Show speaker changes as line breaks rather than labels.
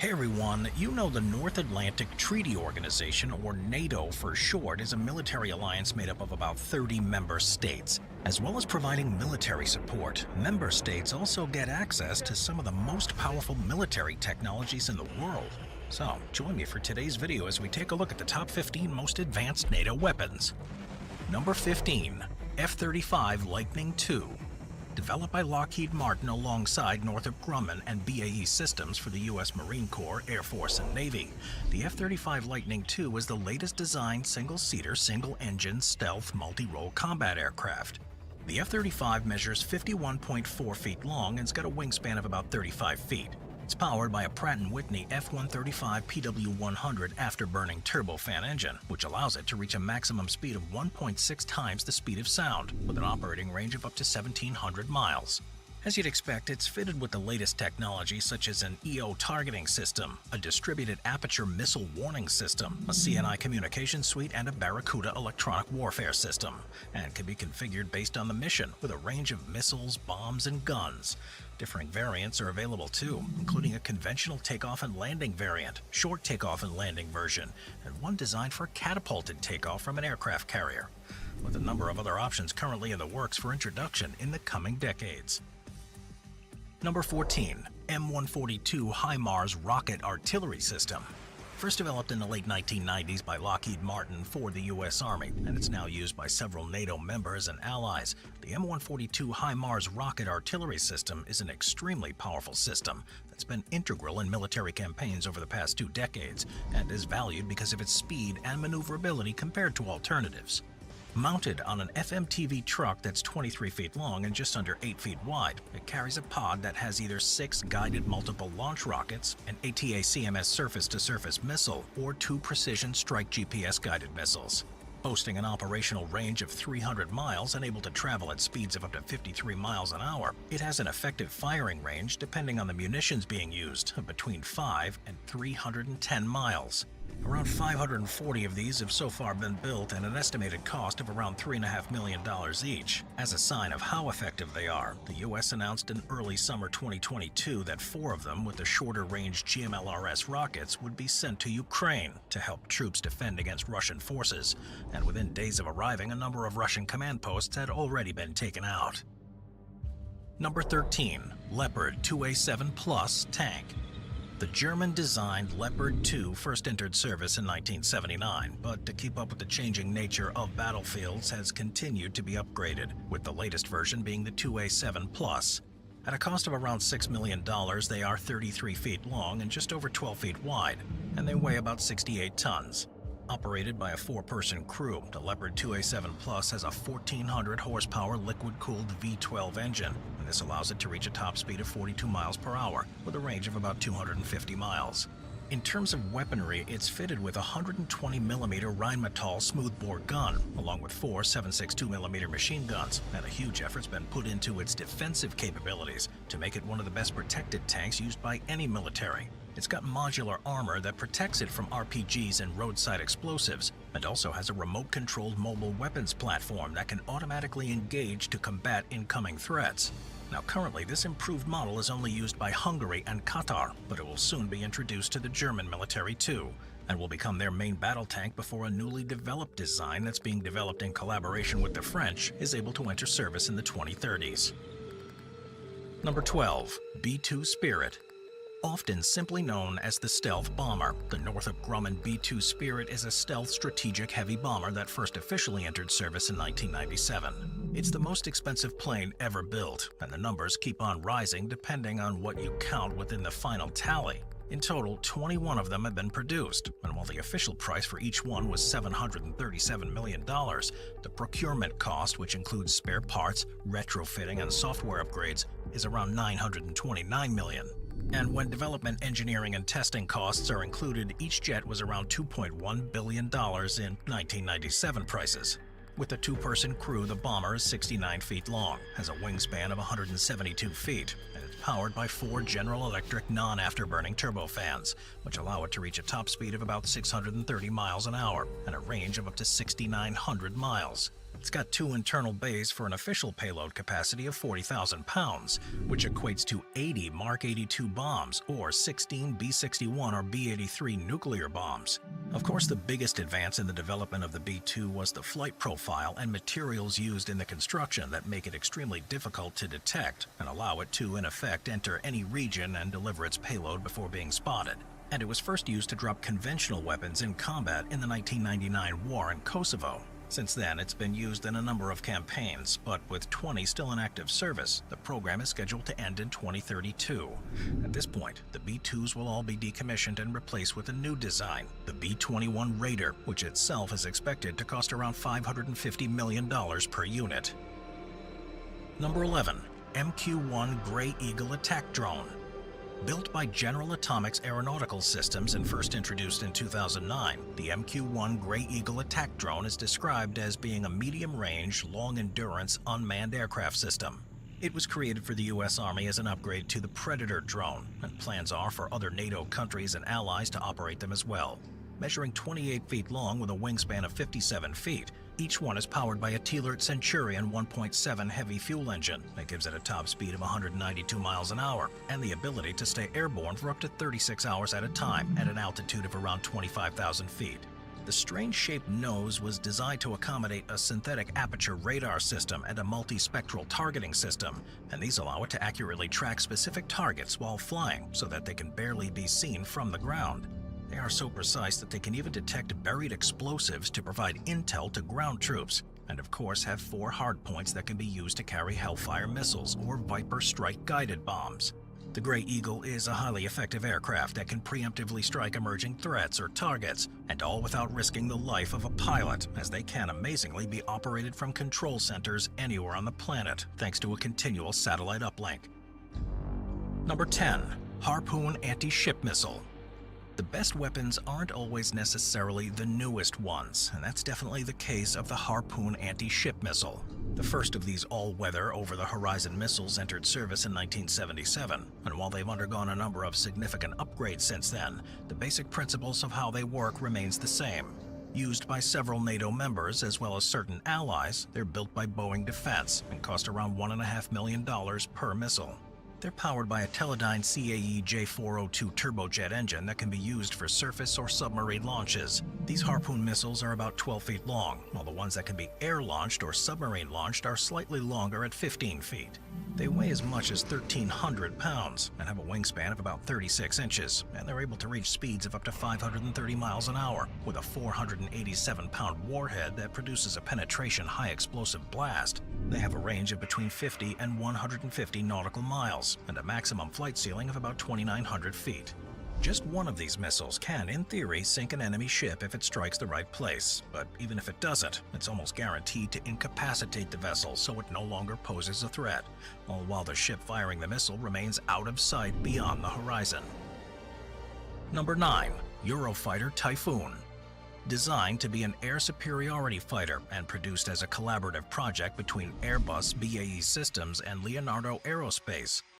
Hey everyone, you know the North Atlantic Treaty Organization, or NATO for short, is a military alliance made up of about 30 member states. As well as providing military support, member states also get access to some of the most powerful military technologies in the world. So, join me for today's video as we take a look at the top 15 most advanced NATO weapons. Number 15. F-35 Lightning II. Developed by Lockheed Martin alongside Northrop Grumman and BAE Systems for the U.S. Marine Corps, Air Force, and Navy, the F-35 Lightning II is the latest designed single-seater, single-engine stealth multi-role combat aircraft. The F-35 measures 51.4 feet long and has got a wingspan of about 35 feet. It's powered by a Pratt & Whitney F135 PW100 afterburning turbofan engine, which allows it to reach a maximum speed of 1.6 times the speed of sound, with an operating range of up to 1,700 miles. As you'd expect, it's fitted with the latest technology such as an EO targeting system, a distributed aperture missile warning system, a CNI communication suite, and a Barracuda electronic warfare system, and can be configured based on the mission with a range of missiles, bombs, and guns. Differing variants are available too, including a conventional takeoff and landing variant, short takeoff and landing version, and one designed for catapulted takeoff from an aircraft carrier, with a number of other options currently in the works for introduction in the coming decades. Number 14. M142 HIMARS Rocket Artillery System. First developed in the late 1990s by Lockheed Martin for the U.S. Army, and it's now used by several NATO members and allies, the M142 HIMARS Rocket Artillery System is an extremely powerful system that's been integral in military campaigns over the past 2 decades, and is valued because of its speed and maneuverability compared to alternatives. Mounted on an FMTV truck that's 23 feet long and just under 8 feet wide, it carries a pod that has either 6 guided multiple launch rockets, an ATA-CMS surface-to-surface missile, or 2 precision strike GPS-guided missiles. Boasting an operational range of 300 miles and able to travel at speeds of up to 53 miles an hour, it has an effective firing range, depending on the munitions being used, of between 5 and 310 miles. Around 540 of these have so far been built at an estimated cost of around $3.5 million each. As a sign of how effective they are, the U.S. announced in early summer 2022 that 4 of them with the shorter-range GMLRS rockets would be sent to Ukraine to help troops defend against Russian forces, and within days of arriving, a number of Russian command posts had already been taken out. Number 13. Leopard 2A7 Plus Tank. The German-designed Leopard 2 first entered service in 1979, but to keep up with the changing nature of battlefields has continued to be upgraded, with the latest version being the 2A7 Plus. At a cost of around $6 million, they are 33 feet long and just over 12 feet wide, and they weigh about 68 tons. Operated by a 4-person crew, the Leopard 2A7 Plus has a 1,400 horsepower liquid-cooled V12 engine, and this allows it to reach a top speed of 42 miles per hour, with a range of about 250 miles. In terms of weaponry, it's fitted with a 120mm Rheinmetall smoothbore gun, along with 4 7.62mm machine guns, and a huge effort's been put into its defensive capabilities to make it one of the best protected tanks used by any military. It's got modular armor that protects it from RPGs and roadside explosives, and also has a remote-controlled mobile weapons platform that can automatically engage to combat incoming threats. Now currently, this improved model is only used by Hungary and Qatar, but it will soon be introduced to the German military too, and will become their main battle tank before a newly developed design that's being developed in collaboration with the French is able to enter service in the 2030s. Number 12. B-2 Spirit. Often simply known as the stealth bomber, the Northrop Grumman B-2 Spirit is a stealth strategic heavy bomber that first officially entered service in 1997. It's the most expensive plane ever built, and the numbers keep on rising depending on what you count within the final tally. In total, 21 of them have been produced, and while the official price for each one was $737 million, the procurement cost, which includes spare parts, retrofitting, and software upgrades, is around $929 million. And when development, engineering, and testing costs are included, each jet was around $2.1 billion in 1997 prices. With a 2-person crew, the bomber is 69 feet long, has a wingspan of 172 feet, and is powered by 4 General Electric non-afterburning turbofans, which allow it to reach a top speed of about 630 miles an hour and a range of up to 6,900 miles. It's got 2 internal bays for an official payload capacity of 40,000 pounds, which equates to 80 Mark 82 bombs or 16 B-61 or B-83 nuclear bombs. Of course, the biggest advance in the development of the B-2 was the flight profile and materials used in the construction that make it extremely difficult to detect and allow it to, in effect, enter any region and deliver its payload before being spotted. And it was first used to drop conventional weapons in combat in the 1999 war in Kosovo. Since then, it's been used in a number of campaigns, but with 20 still in active service, the program is scheduled to end in 2032. At this point, the B-2s will all be decommissioned and replaced with a new design, the B-21 Raider, which itself is expected to cost around $550 million per unit. Number 11. MQ-1 Gray Eagle Attack Drone. Built by General Atomics Aeronautical Systems and first introduced in 2009, the MQ-1 Gray Eagle attack drone is described as being a medium-range, long-endurance unmanned aircraft system. It was created for the U.S. Army as an upgrade to the Predator drone, and plans are for other NATO countries and allies to operate them as well. Measuring 28 feet long with a wingspan of 57 feet, each one is powered by a Thielert Centurion 1.7 heavy fuel engine that gives it a top speed of 192 miles an hour and the ability to stay airborne for up to 36 hours at a time at an altitude of around 25,000 feet. The strange-shaped nose was designed to accommodate a synthetic aperture radar system and a multispectral targeting system, and these allow it to accurately track specific targets while flying so that they can barely be seen from the ground. They are so precise that they can even detect buried explosives to provide intel to ground troops, and of course have 4 hardpoints that can be used to carry Hellfire missiles or Viper strike-guided bombs. The Gray Eagle is a highly effective aircraft that can preemptively strike emerging threats or targets, and all without risking the life of a pilot, as they can amazingly be operated from control centers anywhere on the planet thanks to a continual satellite uplink. Number 10. Harpoon Anti-Ship Missile. The best weapons aren't always necessarily the newest ones, and that's definitely the case of the Harpoon anti-ship missile. The first of these all-weather, over-the-horizon missiles entered service in 1977, and while they've undergone a number of significant upgrades since then, the basic principles of how they work remains the same. Used by several NATO members as well as certain allies, they're built by Boeing Defense and cost around $1.5 million per missile. They're powered by a Teledyne CAE J402 turbojet engine that can be used for surface or submarine launches. These Harpoon missiles are about 12 feet long, while the ones that can be air-launched or submarine-launched are slightly longer at 15 feet. They weigh as much as 1,300 pounds and have a wingspan of about 36 inches, and they're able to reach speeds of up to 530 miles an hour with a 487-pound warhead that produces a penetration high-explosive blast. They have a range of between 50 and 150 nautical miles and a maximum flight ceiling of about 2,900 feet. Just one of these missiles can, in theory, sink an enemy ship if it strikes the right place, but even if it doesn't, it's almost guaranteed to incapacitate the vessel so it no longer poses a threat, all while the ship firing the missile remains out of sight beyond the horizon. Number 9. Eurofighter Typhoon. Designed to be an air superiority fighter and produced as a collaborative project between Airbus, BAE Systems, and Leonardo Aerospace,